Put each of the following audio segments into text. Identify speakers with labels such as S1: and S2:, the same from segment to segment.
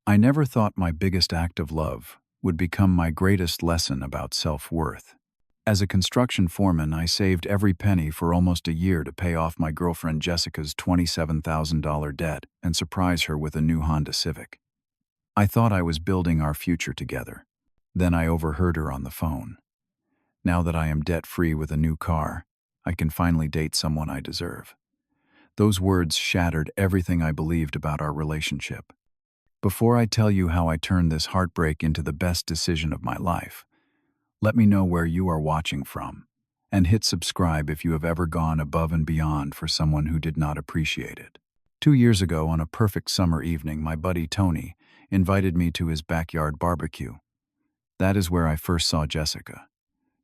S1: I never thought my biggest act of love would become my greatest lesson about self-worth. As a construction foreman, I saved every penny for almost a year to pay off my girlfriend Jessica's $27,000 debt and surprise her with a new Honda Civic. I thought I was building our future together. Then I overheard her on the phone. Now that I am debt-free with a new car, I can finally date someone I deserve. Those words shattered everything I believed about our relationship. Before I tell you how I turned this heartbreak into the best decision of my life, let me know where you are watching from, and hit subscribe if you have ever gone above and beyond for someone who did not appreciate it. 2 years ago, on a perfect summer evening, my buddy Tony invited me to his backyard barbecue. That is where I first saw Jessica.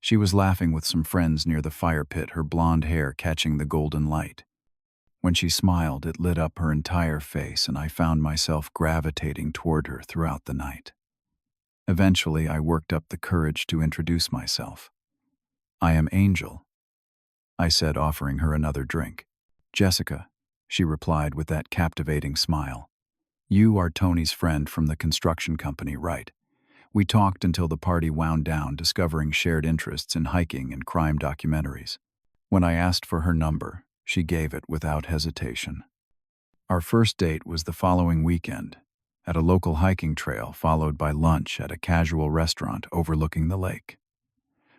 S1: She was laughing with some friends near the fire pit, her blonde hair catching the golden light. When she smiled, it lit up her entire face, and I found myself gravitating toward her throughout the night. Eventually, I worked up the courage to introduce myself. "I am Angel," I said, offering her another drink. "Jessica," she replied with that captivating smile. "You are Tony's friend from the construction company, right?" We talked until the party wound down, discovering shared interests in hiking and crime documentaries. When I asked for her number, she gave it without hesitation. Our first date was the following weekend, at a local hiking trail, followed by lunch at a casual restaurant overlooking the lake.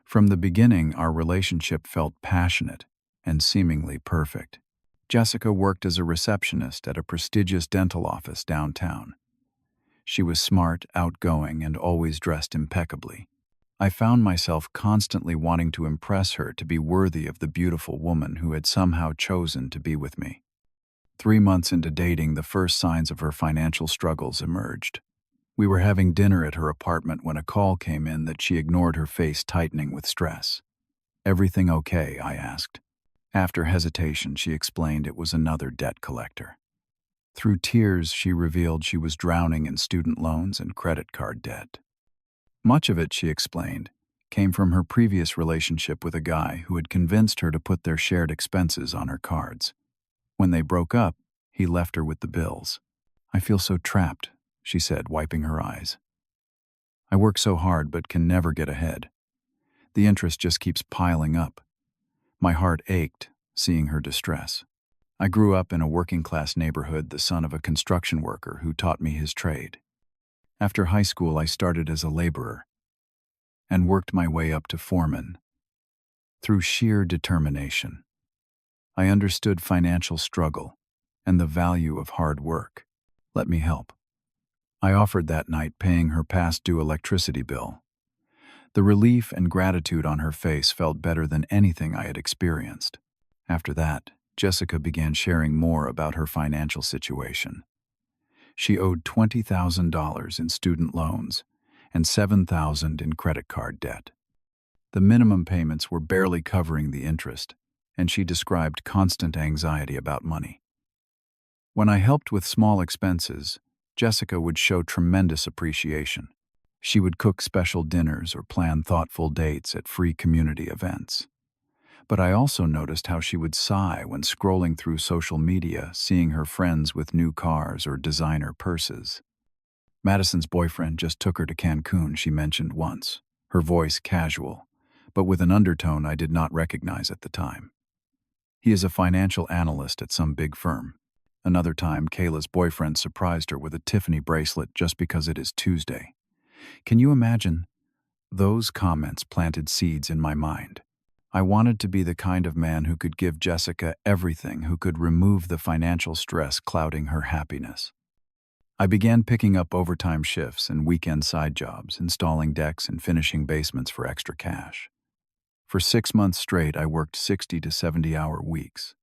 S1: From the beginning, our relationship felt passionate and seemingly perfect. Jessica worked as a receptionist at a prestigious dental office downtown. She was smart, outgoing, and always dressed impeccably. I found myself constantly wanting to impress her, to be worthy of the beautiful woman who had somehow chosen to be with me. 3 months into dating, the first signs of her financial struggles emerged. We were having dinner at her apartment when a call came in that she ignored, her face tightening with stress. "Everything okay?" I asked. After hesitation, she explained it was another debt collector. Through tears, she revealed she was drowning in student loans and credit card debt. Much of it, she explained, came from her previous relationship with a guy who had convinced her to put their shared expenses on her cards. When they broke up, he left her with the bills. "I feel so trapped," she said, wiping her eyes. "I work so hard but can never get ahead. The interest just keeps piling up." My heart ached, seeing her distress. I grew up in a working-class neighborhood, the son of a construction worker who taught me his trade. After high school, I started as a laborer and worked my way up to foreman. Through sheer determination, I understood financial struggle and the value of hard work. "Let me help," I offered that night, paying her past-due electricity bill. The relief and gratitude on her face felt better than anything I had experienced. After that, Jessica began sharing more about her financial situation. She owed $20,000 in student loans and $7,000 in credit card debt. The minimum payments were barely covering the interest, and she described constant anxiety about money. When I helped with small expenses, Jessica would show tremendous appreciation. She would cook special dinners or plan thoughtful dates at free community events. But I also noticed how she would sigh when scrolling through social media, seeing her friends with new cars or designer purses. "Madison's boyfriend just took her to Cancun," she mentioned once, her voice casual, but with an undertone I did not recognize at the time. "He is a financial analyst at some big firm." Another time, Kayla's boyfriend surprised her with a Tiffany bracelet just because it is Tuesday. Can you imagine? Those comments planted seeds in my mind. I wanted to be the kind of man who could give Jessica everything, who could remove the financial stress clouding her happiness. I began picking up overtime shifts and weekend side jobs, installing decks and finishing basements for extra cash. For 6 months straight, I worked 60 to 70-hour weeks.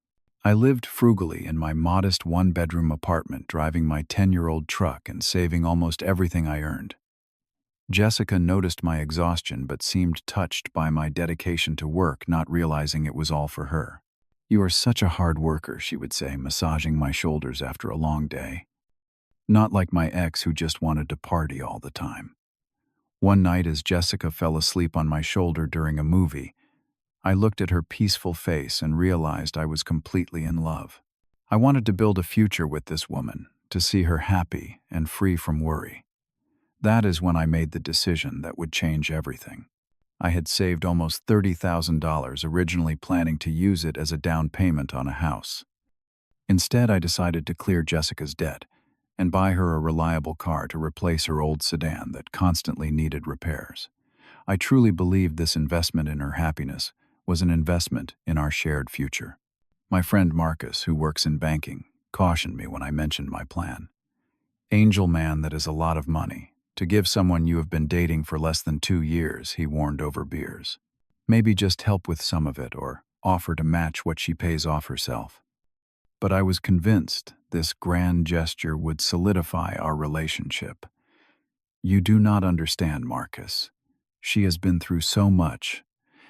S1: I lived frugally in my modest one-bedroom apartment, driving my 10-year-old truck and saving almost everything I earned. Jessica noticed my exhaustion but seemed touched by my dedication to work, not realizing it was all for her. "You are such a hard worker," she would say, massaging my shoulders after a long day. Not like my ex, who just wanted to party all the time. One night, as Jessica fell asleep on my shoulder during a movie, I looked at her peaceful face and realized I was completely in love. I wanted to build a future with this woman, to see her happy and free from worry. That is when I made the decision that would change everything. I had saved almost $30,000, originally planning to use it as a down payment on a house. Instead, I decided to clear Jessica's debt and buy her a reliable car to replace her old sedan that constantly needed repairs. I truly believed this investment in her happiness was an investment in our shared future. My friend Marcus, who works in banking, cautioned me when I mentioned my plan. "Angel man, that is a lot of money. To give someone you have been dating for less than 2 years," he warned over beers. "Maybe just help with some of it or offer to match what she pays off herself." But I was convinced this grand gesture would solidify our relationship. "You do not understand, Marcus. She has been through so much,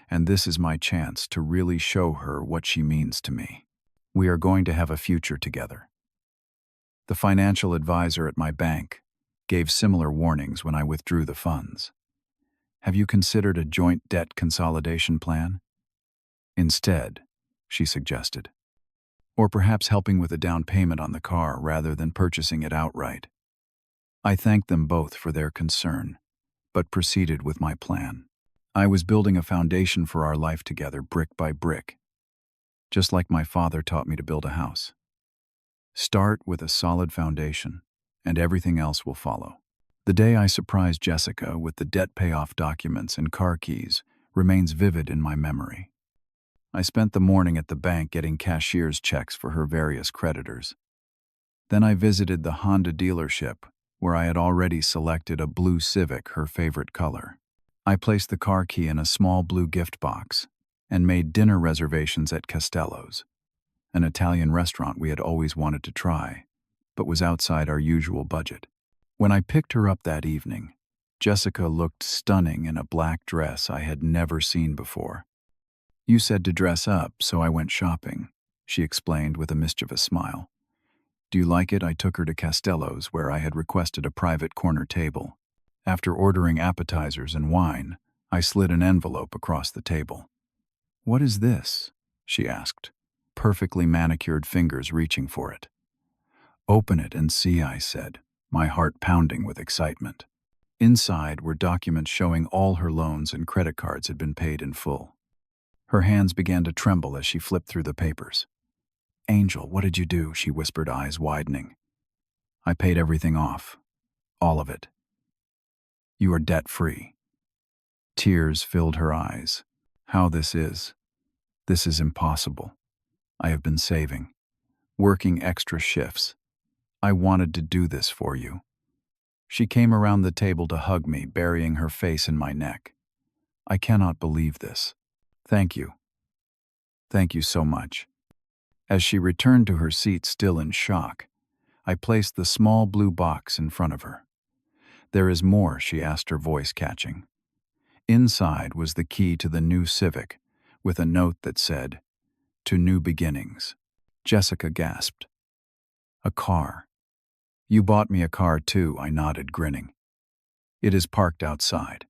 S1: and this is my chance to really show her what she means to me. We are going to have a future together." The financial advisor at my bank gave similar warnings when I withdrew the funds. "Have you considered a joint debt consolidation plan?" "Instead," she suggested. "Or perhaps helping with a down payment on the car rather than purchasing it outright." I thanked them both for their concern, but proceeded with my plan. I was building a foundation for our life together, brick by brick, just like my father taught me to build a house. Start with a solid foundation, and everything else will follow. The day I surprised Jessica with the debt payoff documents and car keys remains vivid in my memory. I spent the morning at the bank getting cashier's checks for her various creditors. Then I visited the Honda dealership, where I had already selected a blue Civic, her favorite color. I placed the car key in a small blue gift box and made dinner reservations at Castello's, an Italian restaurant we had always wanted to try, but was outside our usual budget. When I picked her up that evening, Jessica looked stunning in a black dress I had never seen before. "You said to dress up, so I went shopping," she explained with a mischievous smile. "Do you like it?" I took her to Castello's, where I had requested a private corner table. After ordering appetizers and wine, I slid an envelope across the table. "What is this?" she asked, perfectly manicured fingers reaching for it. "Open it and see," I said, my heart pounding with excitement. Inside were documents showing all her loans and credit cards had been paid in full. Her hands began to tremble as she flipped through the papers. "Angel, what did you do?" she whispered, eyes widening. "I paid everything off. All of it. You are debt-free." Tears filled her eyes. "How this is? This is impossible. I have been saving, working extra shifts. I wanted to do this for you." She came around the table to hug me, burying her face in my neck. "I cannot believe this. Thank you. Thank you so much." As she returned to her seat, still in shock, I placed the small blue box in front of her. "There is more," she asked, her voice catching. Inside was the key to the new Civic, with a note that said, "To new beginnings." Jessica gasped. "A car. You bought me a car too," I nodded, grinning. "It is parked outside.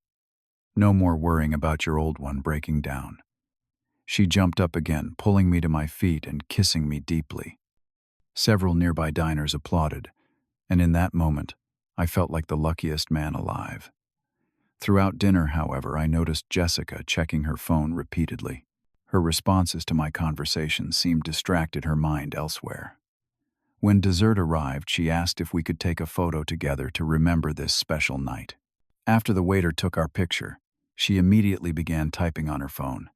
S1: No more worrying about your old one breaking down." She jumped up again, pulling me to my feet and kissing me deeply. Several nearby diners applauded, and in that moment, I felt like the luckiest man alive. Throughout dinner, however, I noticed Jessica checking her phone repeatedly. Her responses to my conversation seemed distracted, her mind elsewhere. When dessert arrived, she asked if we could take a photo together to remember this special night. After the waiter took our picture, she immediately began typing on her phone.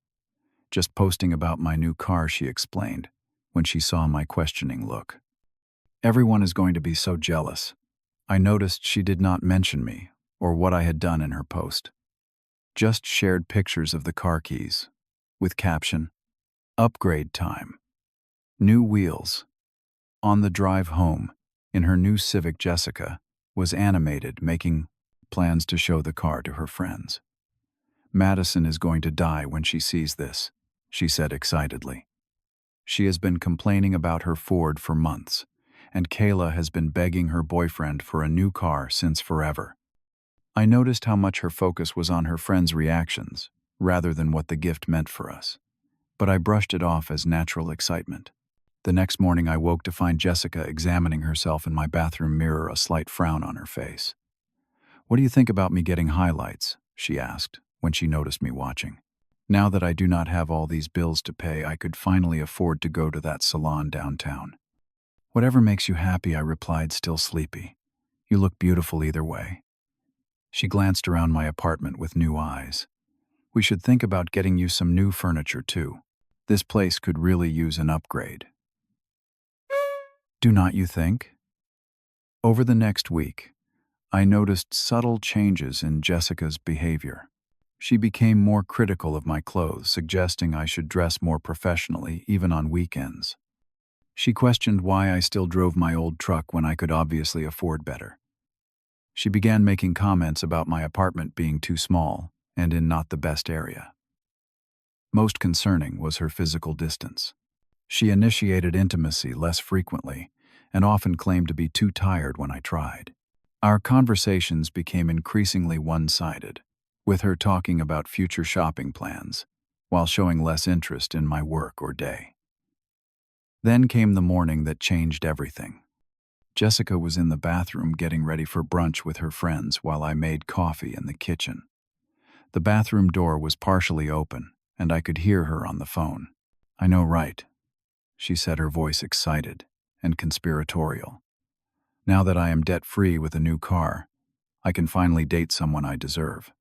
S1: "Just posting about my new car," she explained, when she saw my questioning look. "Everyone is going to be so jealous." I noticed she did not mention me or what I had done in her post. Just shared pictures of the car keys, with caption, "Upgrade time. New wheels." On the drive home, in her new Civic, Jessica was animated, making plans to show the car to her friends. "Madison is going to die when she sees this," she said excitedly. She has been complaining about her Ford for months, and Kayla has been begging her boyfriend for a new car since forever. I noticed how much her focus was on her friends' reactions, rather than what the gift meant for us, but I brushed it off as natural excitement. The next morning I woke to find Jessica examining herself in my bathroom mirror, a slight frown on her face. "What do you think about me getting highlights?" she asked, when she noticed me watching. Now that I do not have all these bills to pay, I could finally afford to go to that salon downtown. "Whatever makes you happy," I replied, still sleepy. "You look beautiful either way." She glanced around my apartment with new eyes. "We should think about getting you some new furniture too. This place could really use an upgrade. Do not you think?" Over the next week, I noticed subtle changes in Jessica's behavior. She became more critical of my clothes, suggesting I should dress more professionally, even on weekends. She questioned why I still drove my old truck when I could obviously afford better. She began making comments about my apartment being too small and in not the best area. Most concerning was her physical distance. She initiated intimacy less frequently and often claimed to be too tired when I tried. Our conversations became increasingly one-sided, with her talking about future shopping plans, while showing less interest in my work or day. Then came the morning that changed everything. Jessica was in the bathroom getting ready for brunch with her friends while I made coffee in the kitchen. The bathroom door was partially open, and I could hear her on the phone. "I know, right?" she said, her voice excited and conspiratorial. "Now that I am debt-free with a new car, I can finally date someone I deserve."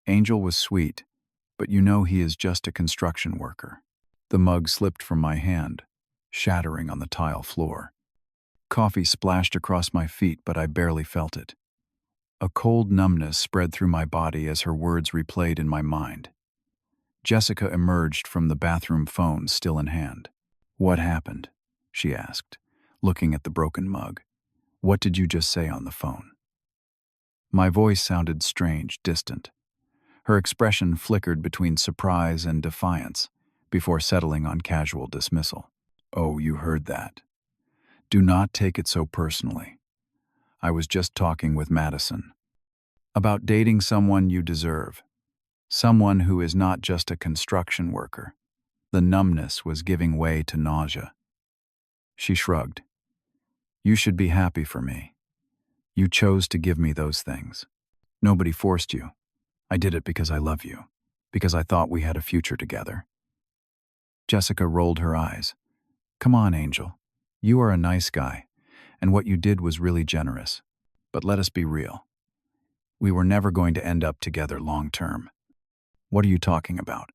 S1: Angel was sweet, but you know he is just a construction worker. The mug slipped from my hand, shattering on the tile floor. Coffee splashed across my feet, but I barely felt it. A cold numbness spread through my body as her words replayed in my mind. Jessica emerged from the bathroom phone, still in hand. "What happened?" she asked, looking at the broken mug. "What did you just say on the phone?" My voice sounded strange, distant. Her expression flickered between surprise and defiance, before settling on casual dismissal. "Oh, you heard that. Do not take it so personally. I was just talking with Madison about dating someone you deserve. Someone who is not just a construction worker." The numbness was giving way to nausea. She shrugged. "You should be happy for me. You chose to give me those things. Nobody forced you. I did it because I love you, because I thought we had a future together." Jessica rolled her eyes. "Come on, Angel. You are a nice guy, and what you did was really generous. But let us be real. We were never going to end up together long term." "What are you talking about?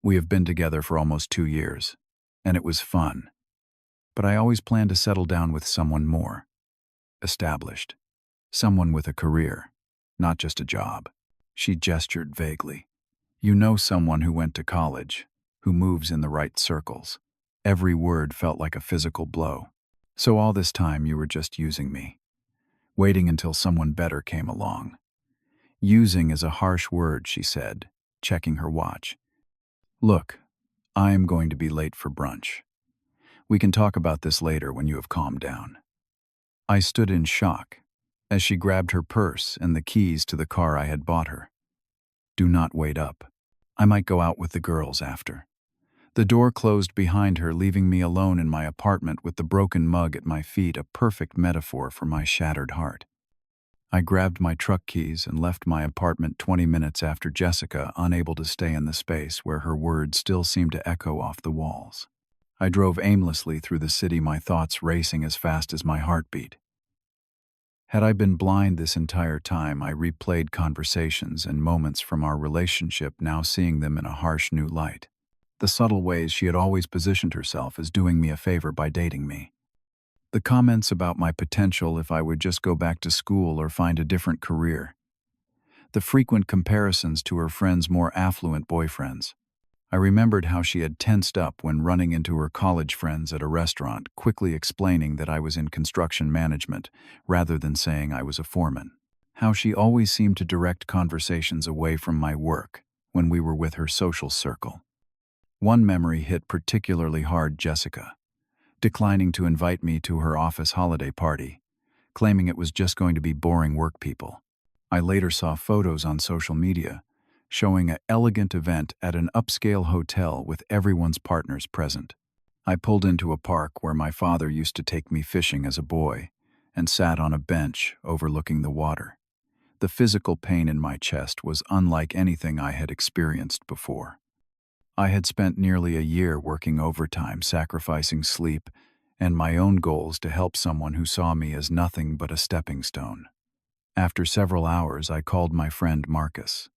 S1: We have been together for almost 2 years, and it was fun. But I always planned to settle down with someone more established. Someone with a career, not just a job." She gestured vaguely. "You know, someone who went to college, who moves in the right circles." Every word felt like a physical blow. "So all this time you were just using me, waiting until someone better came along." "Using is a harsh word," she said, checking her watch. "Look, I am going to be late for brunch. We can talk about this later when you have calmed down." I stood in shock as she grabbed her purse and the keys to the car I had bought her. "Do not wait up. I might go out with the girls after." The door closed behind her, leaving me alone in my apartment with the broken mug at my feet, a perfect metaphor for my shattered heart. I grabbed my truck keys and left my apartment 20 minutes after Jessica, unable to stay in the space where her words still seemed to echo off the walls. I drove aimlessly through the city, my thoughts racing as fast as my heartbeat. Had I been blind this entire time, I replayed conversations and moments from our relationship, now seeing them in a harsh new light. The subtle ways she had always positioned herself as doing me a favor by dating me. The comments about my potential if I would just go back to school or find a different career. The frequent comparisons to her friends' more affluent boyfriends. I remembered how she had tensed up when running into her college friends at a restaurant, quickly explaining that I was in construction management rather than saying I was a foreman. How she always seemed to direct conversations away from my work when we were with her social circle. One memory hit particularly hard: Jessica declining to invite me to her office holiday party, claiming it was just going to be boring work people. I later saw photos on social media showing an elegant event at an upscale hotel with everyone's partners present. I pulled into a park where my father used to take me fishing as a boy and sat on a bench overlooking the water. The physical pain in my chest was unlike anything I had experienced before. I had spent nearly a year working overtime, sacrificing sleep and my own goals to help someone who saw me as nothing but a stepping stone. After several hours, I called my friend Marcus.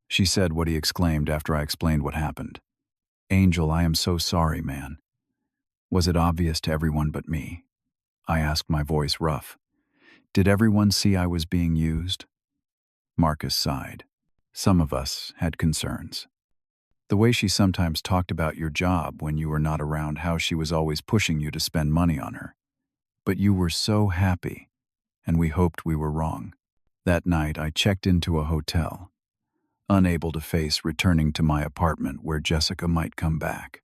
S1: She said what he exclaimed after I explained what happened. "Angel, I am so sorry, man. Was it obvious to everyone but me?" I asked, my voice rough. "Did everyone see I was being used?" Marcus sighed. "Some of us had concerns. The way she sometimes talked about your job when you were not around, how she was always pushing you to spend money on her. But you were so happy, and we hoped we were wrong." That night, I checked into a hotel, unable to face returning to my apartment where Jessica might come back.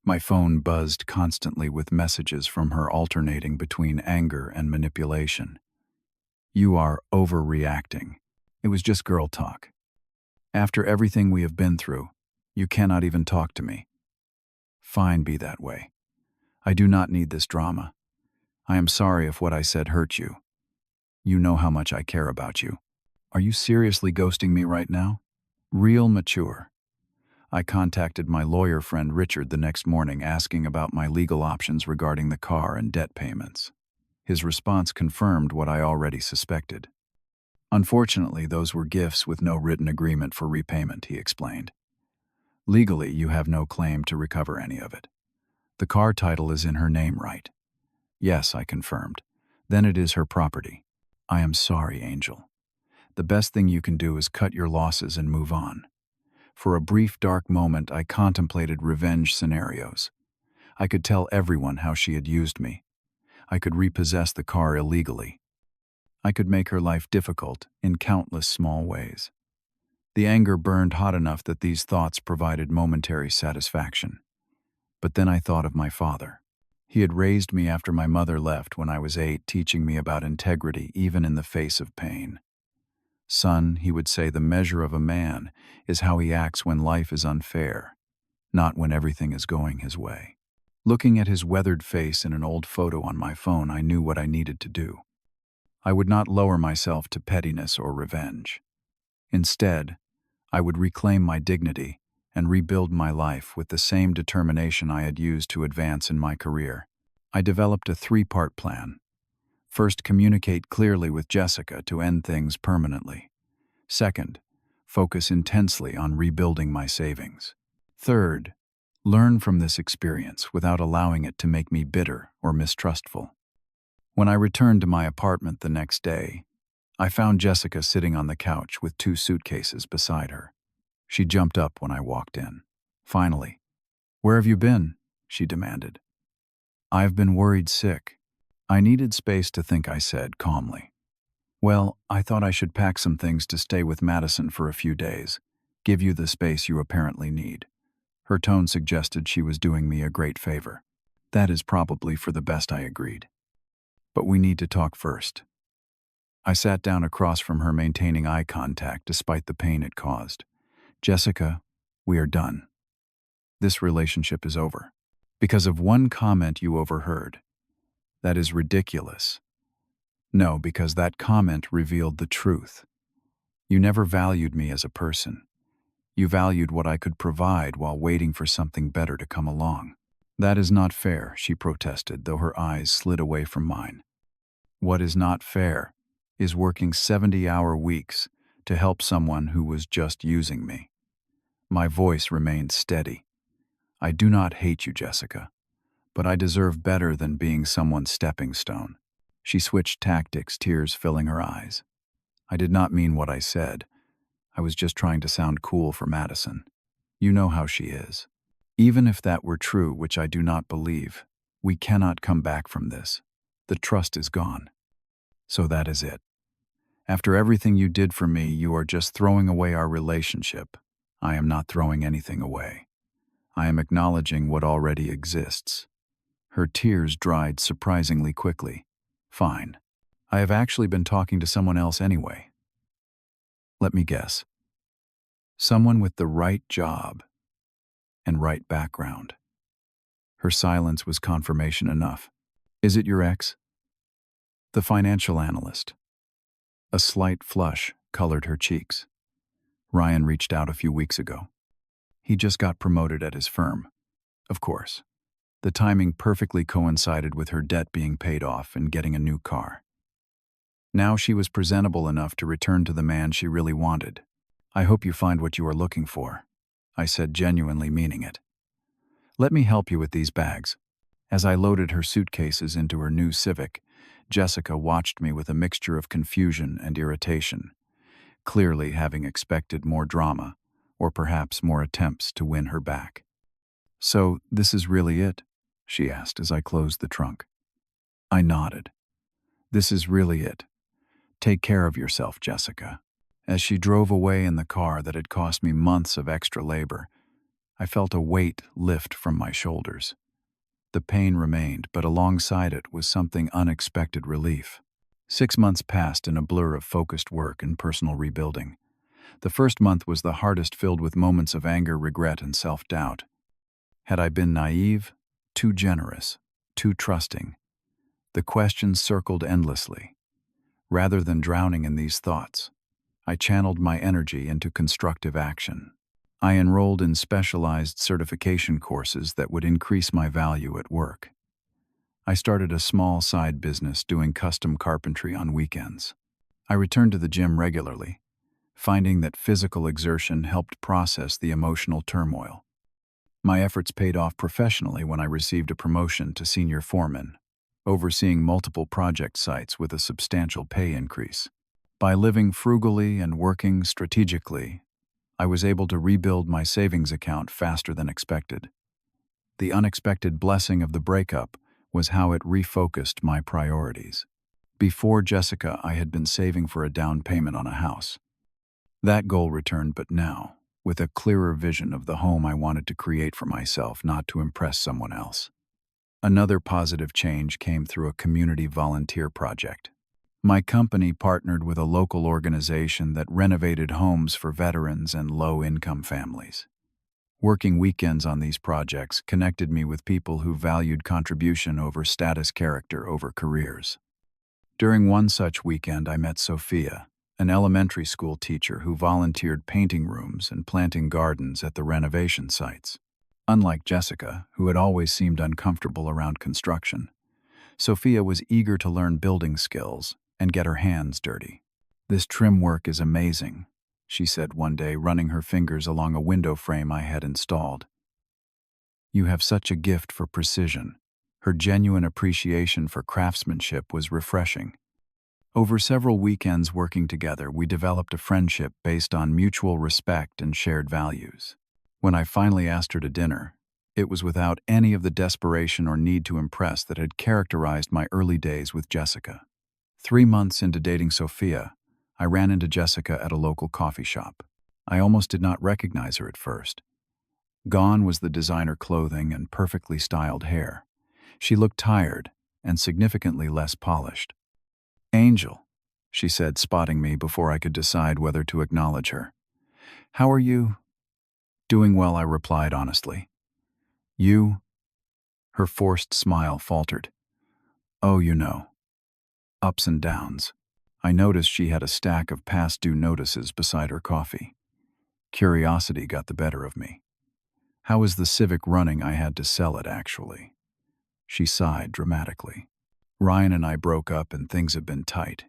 S1: My phone buzzed constantly with messages from her alternating between anger and manipulation. "You are overreacting. It was just girl talk. After everything we have been through, you cannot even talk to me. Fine, be that way. I do not need this drama. I am sorry if what I said hurt you. You know how much I care about you. Are you seriously ghosting me right now?" Real mature. I contacted my lawyer friend Richard the next morning asking about my legal options regarding the car and debt payments. His response confirmed what I already suspected. "Unfortunately, those were gifts with no written agreement for repayment," he explained. "Legally, you have no claim to recover any of it. The car title is in her name, right?" "Yes," I confirmed. "Then it is her property." "I am sorry, Angel. The best thing you can do is cut your losses and move on." For a brief dark moment, I contemplated revenge scenarios. I could tell everyone how she had used me. I could repossess the car illegally. I could make her life difficult in countless small ways. The anger burned hot enough that these thoughts provided momentary satisfaction. But then I thought of my father. He had raised me after my mother left when I was 8, teaching me about integrity even in the face of pain. "Son," he would say, "the measure of a man is how he acts when life is unfair, not when everything is going his way." Looking at his weathered face in an old photo on my phone, I knew what I needed to do. I would not lower myself to pettiness or revenge. Instead, I would reclaim my dignity and rebuild my life with the same determination I had used to advance in my career. I developed a 3-part plan. First, communicate clearly with Jessica to end things permanently. Second, focus intensely on rebuilding my savings. Third, learn from this experience without allowing it to make me bitter or mistrustful. When I returned to my apartment the next day, I found Jessica sitting on the couch with 2 suitcases beside her. She jumped up when I walked in. Finally, "Where have you been?" she demanded. "I've been worried sick." I needed space to think, I said calmly. "Well, I thought I should pack some things to stay with Madison for a few days, give you the space you apparently need." Her tone suggested she was doing me a great favor. "That is probably for the best," I agreed. "But we need to talk first." I sat down across from her, maintaining eye contact despite the pain it caused. "Jessica, we are done. This relationship is over. Because of one comment you overheard. That is ridiculous." "No, because that comment revealed the truth. You never valued me as a person. You valued what I could provide while waiting for something better to come along." "That is not fair," she protested, though her eyes slid away from mine. "What is not fair is working 70-hour weeks to help someone who was just using me." My voice remained steady. "I do not hate you, Jessica, but I deserve better than being someone's stepping stone." She switched tactics, tears filling her eyes. "I did not mean what I said. I was just trying to sound cool for Madison. You know how she is. Even if that were true, which I do not believe, we cannot come back from this. The trust is gone. So that is it. After everything you did for me, you are just throwing away our relationship." "I am not throwing anything away. I am acknowledging what already exists." Her tears dried surprisingly quickly. "Fine. I have actually been talking to someone else anyway." "Let me guess. Someone with the right job and right background." Her silence was confirmation enough. Is it your ex? The financial analyst. A slight flush colored her cheeks. Ryan reached out a few weeks ago. He just got promoted at his firm. Of course. The timing perfectly coincided with her debt being paid off and getting a new car. Now she was presentable enough to return to the man she really wanted. I hope you find what you are looking for, I said, genuinely meaning it. Let me help you with these bags. As I loaded her suitcases into her new Civic, Jessica watched me with a mixture of confusion and irritation, clearly having expected more drama, or perhaps more attempts to win her back. So, this is really it? She asked as I closed the trunk. I nodded. This is really it. Take care of yourself, Jessica. As she drove away in the car that had cost me months of extra labor, I felt a weight lift from my shoulders. The pain remained, but alongside it was something unexpected relief. 6 months passed in a blur of focused work and personal rebuilding. The first month was the hardest, filled with moments of anger, regret, and self-doubt. Had I been naive, too generous, too trusting? The questions circled endlessly. Rather than drowning in these thoughts, I channeled my energy into constructive action. I enrolled in specialized certification courses that would increase my value at work. I started a small side business doing custom carpentry on weekends. I returned to the gym regularly, finding that physical exertion helped process the emotional turmoil. My efforts paid off professionally when I received a promotion to senior foreman, overseeing multiple project sites with a substantial pay increase. By living frugally and working strategically, I was able to rebuild my savings account faster than expected. The unexpected blessing of the breakup was how it refocused my priorities. Before Jessica, I had been saving for a down payment on a house. That goal returned, but now, with a clearer vision of the home I wanted to create for myself, not to impress someone else. Another positive change came through a community volunteer project. My company partnered with a local organization that renovated homes for veterans and low-income families. Working weekends on these projects connected me with people who valued contribution over status, character over careers. During one such weekend, I met Sophia, an elementary school teacher who volunteered painting rooms and planting gardens at the renovation sites. Unlike Jessica, who had always seemed uncomfortable around construction, Sophia was eager to learn building skills and get her hands dirty. This trim work is amazing, she said one day, running her fingers along a window frame I had installed. You have such a gift for precision. Her genuine appreciation for craftsmanship was refreshing. Over several weekends working together, we developed a friendship based on mutual respect and shared values. When I finally asked her to dinner, it was without any of the desperation or need to impress that had characterized my early days with Jessica. 3 months into dating Sophia, I ran into Jessica at a local coffee shop. I almost did not recognize her at first. Gone was the designer clothing and perfectly styled hair. She looked tired and significantly less polished. Angel, she said, spotting me before I could decide whether to acknowledge her. How are you? Doing well, I replied honestly. You? Her forced smile faltered. Oh, you know. Ups and downs. I noticed she had a stack of past due notices beside her coffee. Curiosity got the better of me. How is the Civic running? I had to sell it, actually. She sighed dramatically. Ryan and I broke up and things have been tight.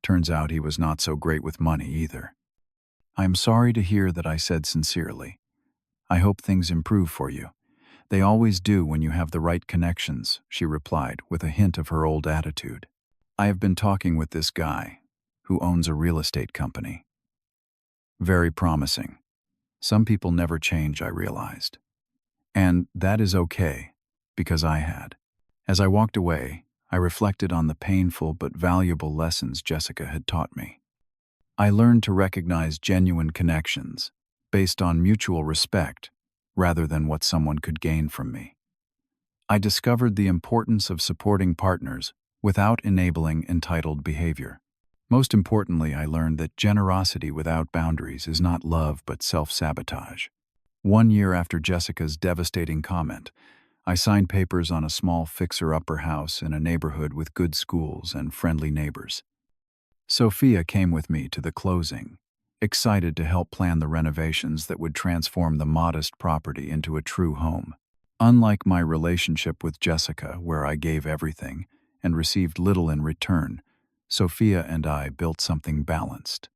S1: Turns out he was not so great with money either. I am sorry to hear that, I said sincerely. I hope things improve for you. They always do when you have the right connections, she replied with a hint of her old attitude. I have been talking with this guy, who owns a real estate company. Very promising. Some people never change, I realized. And that is okay, because I had. As I walked away, I reflected on the painful but valuable lessons Jessica had taught me. I learned to recognize genuine connections based on mutual respect rather than what someone could gain from me. I discovered the importance of supporting partners without enabling entitled behavior. Most importantly, I learned that generosity without boundaries is not love but self-sabotage. 1 year after Jessica's devastating comment, I signed papers on a small fixer-upper house in a neighborhood with good schools and friendly neighbors. Sophia came with me to the closing, excited to help plan the renovations that would transform the modest property into a true home. Unlike my relationship with Jessica, where I gave everything and received little in return, Sophia and I built something balanced.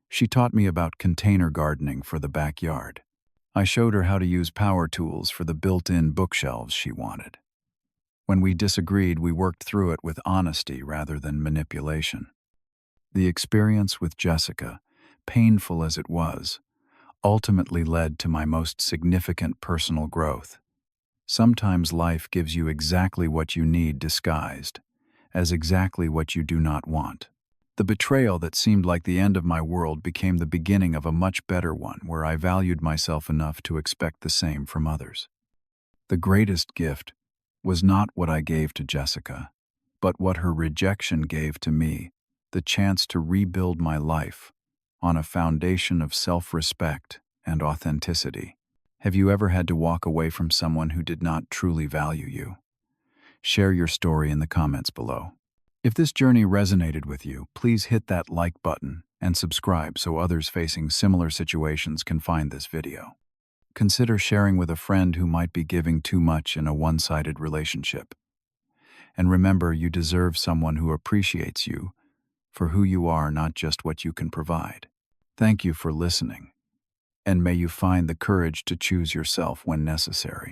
S1: She taught me about container gardening for the backyard. I showed her how to use power tools for the built-in bookshelves she wanted. When we disagreed, we worked through it with honesty rather than manipulation. The experience with Jessica, painful as it was, ultimately led to my most significant personal growth. Sometimes life gives you exactly what you need disguised as exactly what you do not want. The betrayal that seemed like the end of my world became the beginning of a much better one where I valued myself enough to expect the same from others. The greatest gift was not what I gave to Jessica, but what her rejection gave to me, the chance to rebuild my life on a foundation of self-respect and authenticity. Have you ever had to walk away from someone who did not truly value you? Share your story in the comments below. If this journey resonated with you, please hit that like button and subscribe so others facing similar situations can find this video. Consider sharing with a friend who might be giving too much in a one-sided relationship. And remember, you deserve someone who appreciates you for who you are, not just what you can provide. Thank you for listening, and may you find the courage to choose yourself when necessary.